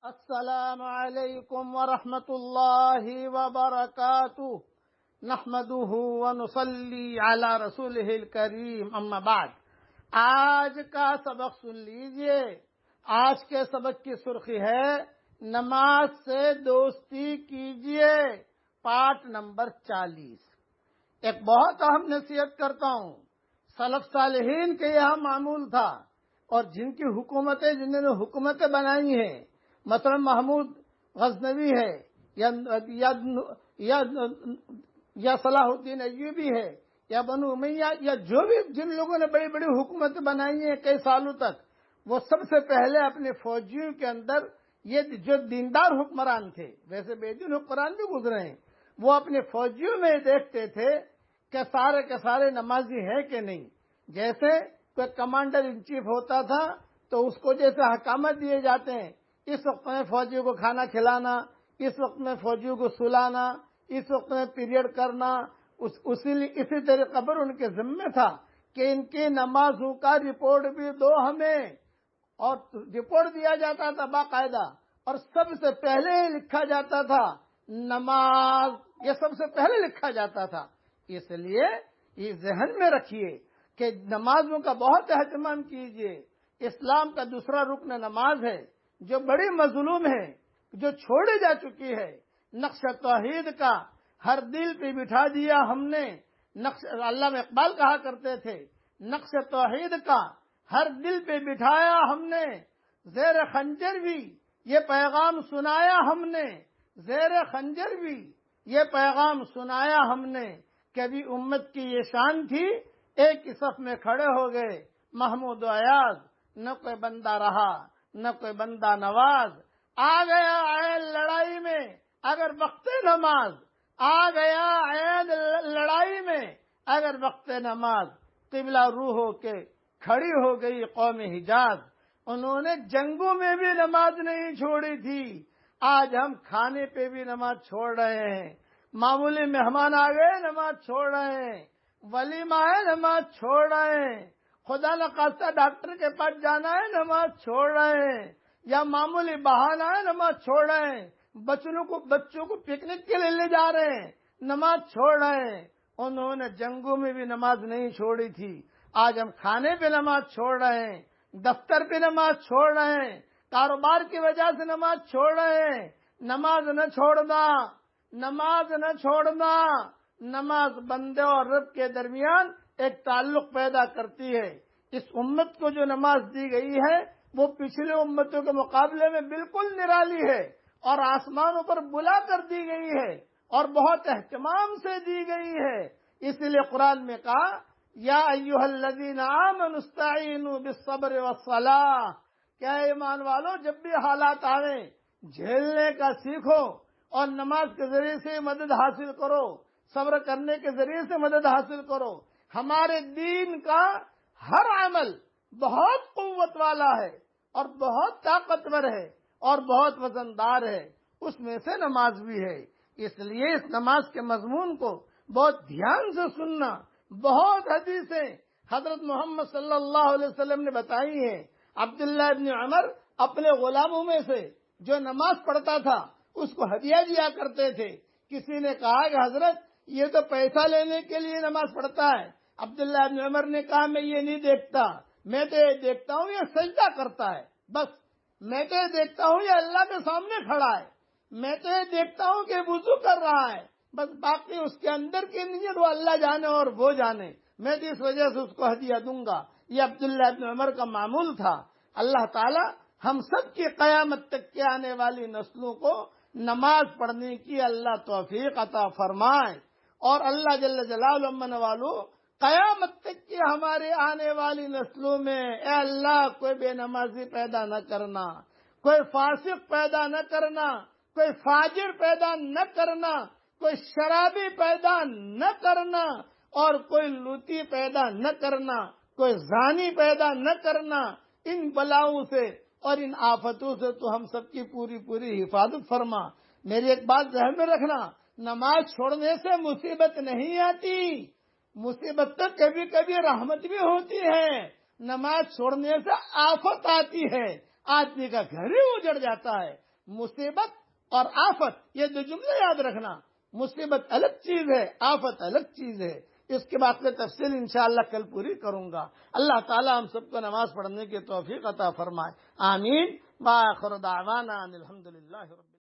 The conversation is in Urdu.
السلام علیکم ورحمۃ اللہ وبرکاتہ نحمده ونصلی علی رسولہ الکریم اما بعد۔ آج کا سبق سن لیجئے۔ آج کے سبق کی سرخی ہے نماز سے دوستی کیجئے، پارٹ نمبر 40۔ ایک بہت اہم نصیحت کرتا ہوں، سلف صالحین کے یہاں معمول تھا، اور جن کی حکومتیں جنہوں نے حکومتیں بنائی ہیں، مثلا محمود غزنوی ہے یا صلاح الدین ایوبی ہے یا بنو امیہ، یا جو بھی جن لوگوں نے بڑی بڑی حکومتیں بنائی ہیں کئی سالوں تک، وہ سب سے پہلے اپنے فوجیوں کے اندر یہ جو دیندار حکمران تھے، ویسے بے دین حکمران بھی گزرے ہیں، وہ اپنے فوجیوں میں دیکھتے تھے کہ سارے کے سارے نمازی ہیں کہ نہیں۔ جیسے کوئی کمانڈر ان چیف ہوتا تھا تو اس کو جیسے احکامات دیے جاتے ہیں، اس وقت میں فوجیوں کو کھانا کھلانا، اس وقت میں فوجیوں کو سلانا، اس وقت میں پیریڈ کرنا، اسی طریقے پر ان کے ذمہ تھا کہ ان کی نمازوں کا رپورٹ بھی دو ہمیں، اور رپورٹ دیا جاتا تھا باقاعدہ، اور سب سے پہلے لکھا جاتا تھا نماز، یہ سب سے پہلے لکھا جاتا تھا۔ اس لیے یہ ذہن میں رکھیے کہ نمازوں کا بہت اہتمام کیجیے۔ اسلام کا دوسرا رکن نماز ہے، جو بڑی مظلوم ہے، جو چھوڑی جا چکی ہے۔ نقش توحید کا ہر دل پہ بٹھا دیا ہم نے، علامہ اقبال کہا کرتے تھے، نقش توحید کا ہر دل پہ بٹھایا ہم نے، زیر خنجر بھی یہ پیغام سنایا ہم نے، زیر خنجر بھی یہ پیغام سنایا ہم نے، کبھی امت کی یہ شان تھی ایک ہی صف میں کھڑے ہو گئے محمود و ایاز، نہ کوئی بندہ رہا نہ کوئی بندہ نواز، آ گیا عین لڑائی میں اگر وقت نماز، آ گیا عین لڑائی میں اگر وقت نماز، قبلہ روح ہو کے کھڑی ہو گئی قوم حجاز۔ انہوں نے جنگوں میں بھی نماز نہیں چھوڑی تھی، آج ہم کھانے پہ بھی نماز چھوڑ رہے ہیں، معمولی مہمان آ گئے نماز چھوڑ رہے ہیں، ولیمہ ہے نماز چھوڑ رہے ہیں، خدا نخواستہ ڈاکٹر کے پاس جانا ہے نماز چھوڑ رہے ہیں، یا معمولی بہانہ ہے نماز چھوڑ رہے ہیں، بچوں کو پکنک کے لیے لے جا رہے ہیں نماز چھوڑ رہے ہیں۔ انہوں نے جنگوں میں بھی نماز نہیں چھوڑی تھی، آج ہم کھانے پہ نماز چھوڑ رہے ہیں، دفتر پہ نماز چھوڑ رہے ہیں، کاروبار کی وجہ سے نماز چھوڑ رہے ہیں۔ نماز نہ چھوڑنا، نماز نہ چھوڑنا۔ نماز بندے اور رب کے درمیان ایک تعلق پیدا کرتی ہے۔ اس امت کو جو نماز دی گئی ہے وہ پچھلے امتوں کے مقابلے میں بالکل نرالی ہے، اور آسمانوں پر بلا کر دی گئی ہے، اور بہت اہتمام سے دی گئی ہے۔ اس لیے قرآن میں کہا یا ایھا الذین آمنوا استعینوا بالصبر والصلاۃ، کیا ایمان والو جب بھی حالات آئیں جھیلنے کا سیکھو، اور نماز کے ذریعے سے مدد حاصل کرو، صبر کرنے کے ذریعے سے مدد حاصل کرو۔ ہمارے دین کا ہر عمل بہت قوت والا ہے اور بہت طاقتور ہے اور بہت وزندار ہے، اس میں سے نماز بھی ہے۔ اس لیے اس نماز کے مضمون کو بہت دھیان سے سننا۔ بہت حدیثیں حضرت محمد صلی اللہ علیہ وسلم نے بتائی ہیں۔ عبداللہ ابن عمر اپنے غلاموں میں سے جو نماز پڑھتا تھا اس کو ہدیہ دیا کرتے تھے۔ کسی نے کہا کہ حضرت یہ تو پیسہ لینے کے لیے نماز پڑھتا ہے۔ عبداللہ ابن عمر نے کہا میں یہ نہیں دیکھتا، میں تو یہ دیکھتا ہوں یہ سجدہ کرتا ہے، بس میں تو یہ دیکھتا ہوں یہ اللہ کے سامنے کھڑا ہے، میں تو یہ دیکھتا ہوں کہ وضو کر رہا ہے، بس باقی اس کے اندر کی نیت وہ اللہ جانے اور وہ جانے، میں تو اس وجہ سے اس کو ہدیہ دوں گا۔ یہ عبداللہ ابن عمر کا معمول تھا۔ اللہ تعالی ہم سب کی قیامت تک کے آنے والی نسلوں کو نماز پڑھنے کی اللہ توفیق عطا فرمائے، اور اللہ جل جلالہ امن والو قیامت تک کی ہمارے آنے والی نسلوں میں اے اللہ کوئی بے نمازی پیدا نہ کرنا، کوئی فاسق پیدا نہ کرنا، کوئی فاجر پیدا نہ کرنا، کوئی شرابی پیدا نہ کرنا، اور کوئی لوٹی پیدا نہ کرنا، کوئی زانی پیدا نہ کرنا۔ ان بلاؤں سے اور ان آفتوں سے تو ہم سب کی پوری پوری حفاظت فرما۔ میری ایک بات ذہن میں رکھنا، نماز چھوڑنے سے مصیبت نہیں آتی، مصیبت تو کبھی کبھی رحمت بھی ہوتی ہے۔ نماز چھوڑنے سے آفت آتی ہے، آدمی کا گھر ہی اجڑ جاتا ہے۔ مصیبت اور آفت، یہ دو جملے یاد رکھنا، مصیبت الگ چیز ہے، آفت الگ چیز ہے. اس کے بعد میں تفصیل انشاءاللہ کل پوری کروں گا. اللہ تعالی ہم سب کو نماز پڑھنے کی توفیق عطا فرمائے. آمین. وآخر دعوانا ان الحمدللہ رب